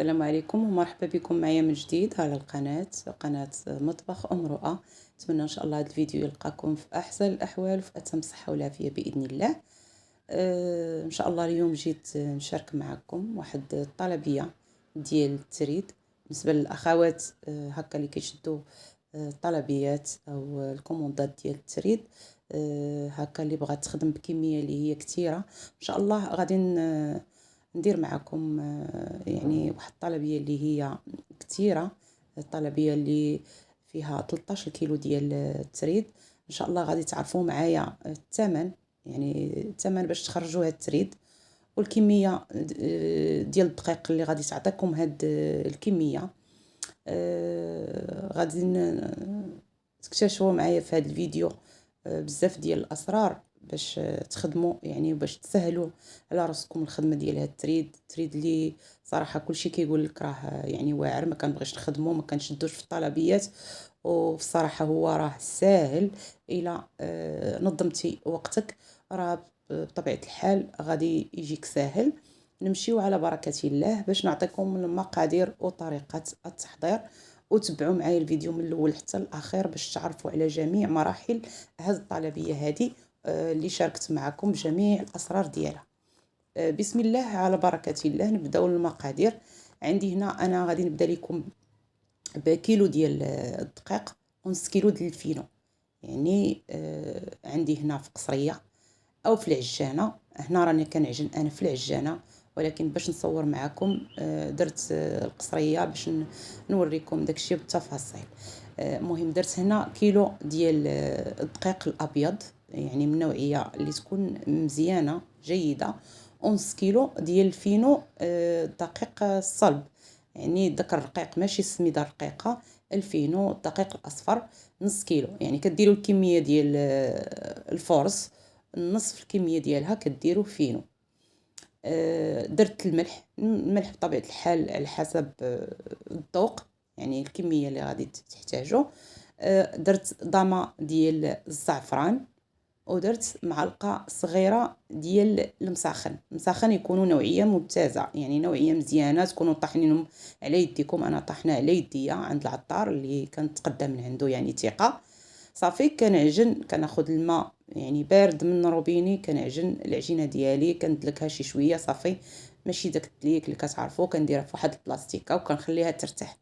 السلام عليكم ومرحبا بكم معايا من جديد على قناة مطبخ أم رؤى. نتمنى إن شاء الله هذا الفيديو يلقاكم في أحسن الأحوال وفي أتم صحة والعافية بإذن الله. إن شاء الله اليوم جيت نشارك معكم واحد الطلبية ديال التريد بالنسبة للأخوات هكا اللي كيشدوا طلبيات أو الكوموندات ديال التريد، هكا اللي بغات تخدم بكمية اللي هي كتيرة. إن شاء الله غادي ندير معكم يعني واحد الطلبيه اللي هي كثيره، الطلبيه اللي فيها 13 كيلو ديال التريد. ان شاء الله غادي تعرفوا معايا الثمن، يعني الثمن باش تخرجوا هاد التريد والكميه ديال الدقيق اللي غادي تعطيكم هاد الكميه. غادي تكتشفوا معايا في هاد الفيديو بزاف ديال الاسرار باش تخدموا، يعني باش تسهلوا على راسكم الخدمه ديال هاد التريد اللي صراحه كلشي كيقول لك راه يعني واعر، ما كنبغيش نخدمو، ما كنشدوش في الطلبيات، وفي الصراحه هو راه ساهل الا نظمتي وقتك. راه بطبيعه الحال غادي يجيك ساهل. نمشيو على بركه الله باش نعطيكم المقادير وطريقه التحضير، وتبعوا معايا الفيديو من الاول حتى الاخير باش تعرفوا على جميع مراحل هذه الطلبيه هذه اللي شاركت معكم بجميع الاسرار ديالها. بسم الله على بركه الله. نبداو المقادير. عندي هنا انا غادي نبدا لكم بكيلو ديال الدقيق ونص كيلو ديال الفينو، يعني عندي هنا في قصريه او في العجانه. هنا راني كنعجن انا في العجانه، ولكن باش نصور معكم درت القصريه باش نوريكم داكشي بالتفاصيل. مهم درت هنا كيلو ديال الدقيق الابيض، يعني من نوعيه اللي تكون مزيانه جيده، ونص كيلو ديال الفينو دقيق الصلب، يعني داك الرقيق ماشي السميده الرقيقه، الفينو الدقيق الاصفر نص كيلو. يعني كديروا الكميه ديال الفورص، نصف الكميه ديالها كديروا فينو. درت الملح بطبيعه الحال على حسب الذوق، يعني الكميه اللي غادي تحتاجوا. درت ضامه ديال الزعفران، ودرت معلقه صغيره ديال المسخن يكونوا نوعيه ممتازه، يعني نوعيه مزيانه، تكونوا طاحنينهم على يديكم. انا طاحنه على يديا عند العطار اللي كنتقدى من عنده، يعني ثقه. صافي كنعجن، كناخذ الماء يعني بارد من روبيني، كنعجن العجينه ديالي، كندلكها شي شويه صافي، ماشي داك الدليك اللي كتعرفوا، كنديرها في واحد البلاستيكه وكنخليها ترتاح.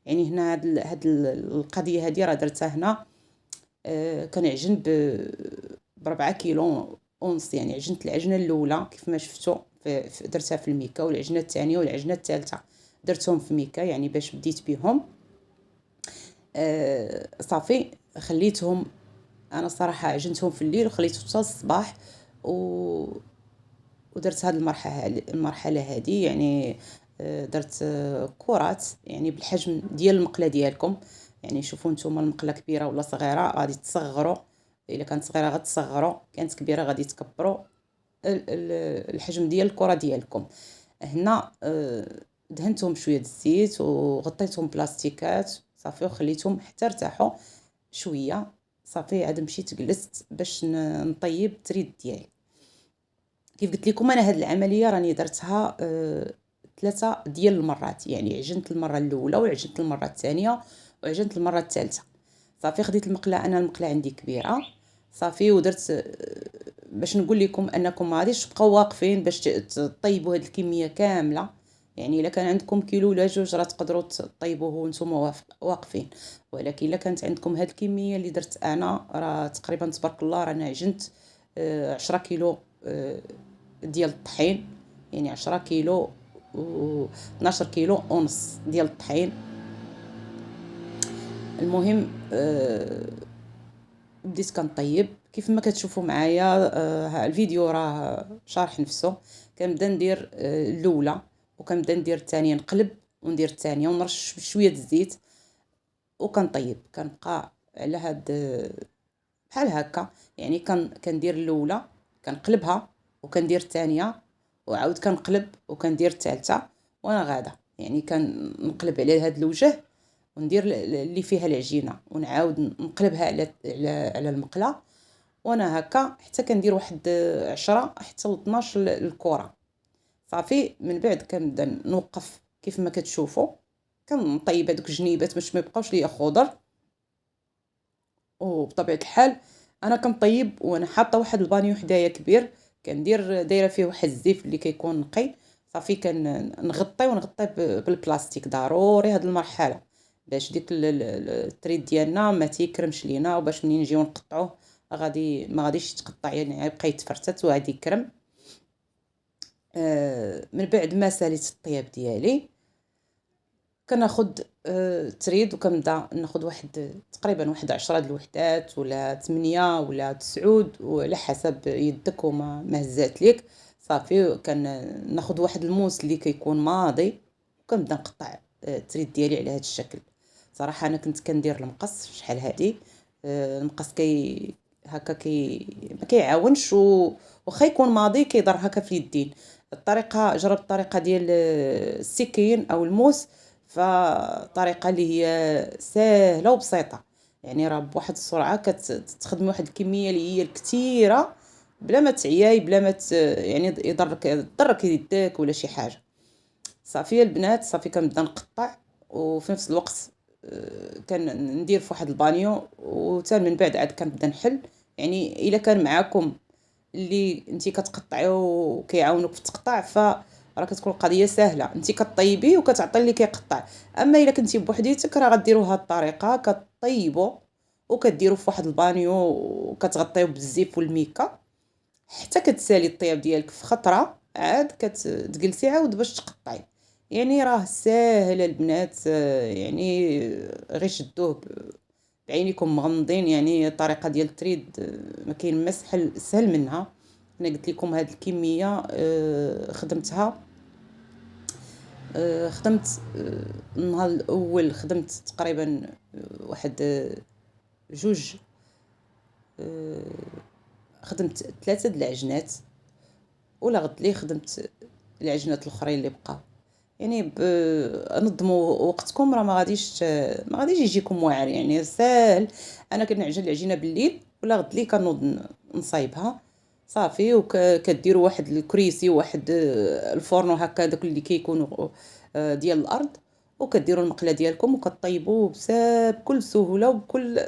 يعني هنا هاد القضيه هذه راه درتها هنا كنعجن ب4 كيلو ونص. يعني عجنت العجنه الاولى كيف ما شفتوا درتها في الميكا، والعجنه الثانيه والعجنه الثالثه درتهم في ميكا، يعني باش بديت بهم. صافي خليتهم، انا صراحه عجنتهم في الليل وخليتهم حتى الصباح ودرت هذه المرحله هذه. يعني درت كرات يعني بالحجم ديال المقله ديالكم، يعني شوفوا نتوما المقله كبيره ولا صغيره غادي تصغروا، الا كانت صغيره غتصغروا، كانت كبيره غادي تكبروا الحجم ديال الكره ديالكم. هنا دهنتهم شويه الزيت وغطيتهم بلاستيكات صافي، وخليتهم حتى ارتاحوا شويه. صافي عاد مشيت جلست باش نطيب التريد ديالي. كيف قلت لكم انا هاد العمليه راني درتها 3 ديال المرات، يعني عجنت المره الاولى وعجنت المره الثانيه وعجنت المره الثالثه. صافي خديت المقله، انا المقله عندي كبيره صافي، ودرت باش نقول لكم انكم ما غاديش تبقاو واقفين باش تطيبوا هاد الكميه كامله. يعني الا كان عندكم كيلو ولا جوج راه تقدروا تطيبوه وانتم واقفين، ولكن الا كانت عندكم هاد الكميه اللي درت انا راه تقريبا تبارك الله رانا عجنت 10 كيلو ديال الطحين، يعني 10 كيلو و 12 كيلو ونص ديال الطحين. المهم بديت كنطيب كيف ما كتشوفوا معايا. الفيديو راه شارح نفسه. كنبدا ندير الاولى وكنبدا ندير الثانيه، نقلب وندير الثانيه ونرش بشويه الزيت وكنطيب. كنبقى على هاد بحال هكا، يعني كندير الاولى كنقلبها وكندير الثانيه وعاود كنقلب وكندير الثالثه وانا غاده. يعني كنقلب على هاد الوجه وندير اللي فيها العجينه ونعاود نقلبها على المقله، وانا هكا حتى كندير واحد 10 حتى ل 12 الكره. صافي من بعد كنبدا نوقف كيف ما كتشوفوا كنطيب هذوك الجنيبات باش ما يبقاوش ليا خضر. وبطبيعة الحال أنا كنطيب وأنا حاطة واحد البانيو حدايا كبير، دايرة فيه واحد الزيف اللي كيكون نقي. صافي ونغطيه بالبلاستيك، ضروري هاد المرحلة باش ديك التريد ديالنا ما تيكرمش لينا، وباش منين نجيو نقطعوه ما غاديش يتقطع، يعني غيبقى يتفرتت وغادي يكرم. من بعد ما ساليت الطياب ديالي كناخد تريد وكنبدا ناخد تقريبا واحد 10 د الوحدات ولا 8 ولا 9 وعلى حسب يدك وما هزات ليك. صافي ناخد واحد الموس اللي كيكون ماضي وكنبدا نقطع التريد ديالي على هذا الشكل. صراحه انا كنت كندير المقص شحال هادي، المقص هكا ما كيعاونش، وخا يكون ماضي كيضر هكا في اليدين. جربت الطريقه ديال السكين او الموس، فطريقه اللي هي سهله وبسيطه، يعني راه بواحد السرعه كتخدمي واحد الكميه اللي هي الكثيره بلا ما تعياي، بلا ما يعني يضرك يدك ولا شي حاجه. صافي البنات، صافي كنبدا نقطع، وفي نفس الوقت ندير في واحد البانيو، وتا من بعد عاد كنبدا نحل. يعني الا كان معاكم اللي انتي كتقطعي وكيعاونوك في التقطاع، فراه كتكون القضيه سهله، انتي كطيبي وكتعطي اللي كيقطع. اما الا كنتي بوحديتك راه غديروا هاد الطريقه، كطيبوا وكديروا في واحد البانيو وكتغطيو بالزيف والميكا حتى كتسالي الطياب ديالك في خطره، عاد كتجلسي عاود باش تقطعي. يعني راه ساهل البنات، يعني غير شدوه بعينيكم مغمضين. يعني الطريقه ديال التريد ما كاين ما سهل منها. انا قلت لكم هذه الكميه خدمتها. خدمت النهار الاول خدمت تقريبا واحد جوج، خدمت 3 د العجنات، ولا غد لي خدمت العجنات الاخرين اللي بقاو. يعني نظموا وقتكم، راه ما غاديش يجيكم واعر، يعني ساهل. انا كنعجن العجينه بالليل ولا غد لي كنوض نصايبها. صافي وكديروا واحد الكريسي وواحد الفرن هكا داك اللي كيكونوا ديال الارض، وكديروا المقله ديالكم وكطيبوا بكل سهوله وبكل،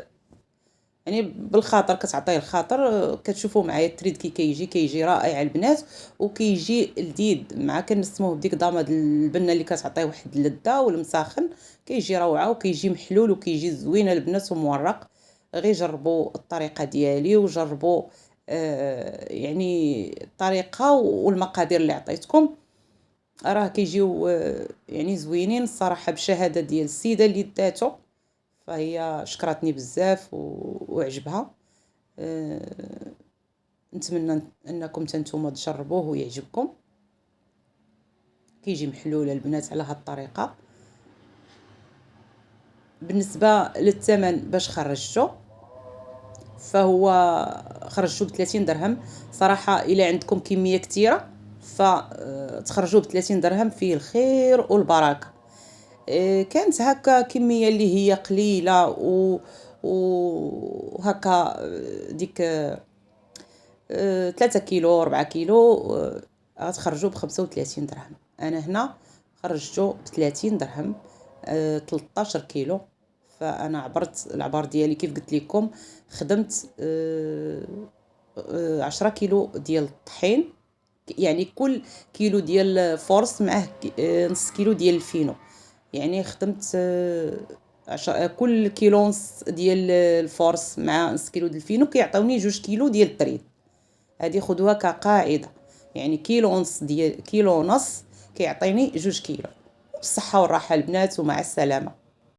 يعني بالخاطر كتعطيه الخاطر. كتشوفوا معايا التريد كيجي رائع البنات، وكيجي لذيذ مع كنسموه بديك ضامه البنه اللي كتعطيه واحد اللذه والمساخن. كيجي روعه وكيجي محلول وكيجي زوين البنات ومورق. غير جربوا الطريقه ديالي وجربوا يعني الطريقه والمقادير اللي عطيتكم، راه كيجيو يعني زوينين الصراحه، بشهاده ديال السيده اللي داتو، فهي شكرتني بزاف وعجبها. نتمنى انكم نتوما تجربوه ويعجبكم. كيجي محلول البنات على هاد الطريقه. بالنسبه للثمن باش خرجته، فهو خرجته ب30 درهم. صراحه الى عندكم كميه كثيره فتخرجوا ب30 درهم، فيه الخير والبركه. كانت هكا كميه اللي هي قليله وهكا ديك 3 كيلو 4 كيلو غتخرجوا ب35 درهم. انا هنا خرجته ب30 درهم 13 كيلو. فانا عبرت العبار ديالي كيف قلت لكم. خدمت 10 كيلو ديال الطحين، يعني كل كيلو ديال فورس معه نص كيلو ديال الفينو. يعني خدمت كل كيلو ونص ديال الفورس مع نص كيلو ديال الفينو كيعطيوني 2 كيلو ديال التريد. هذه خذوها كقاعده، يعني كيلو ونص كيعطيني 2 كيلو. بالصحه والراحه البنات، ومع السلامه.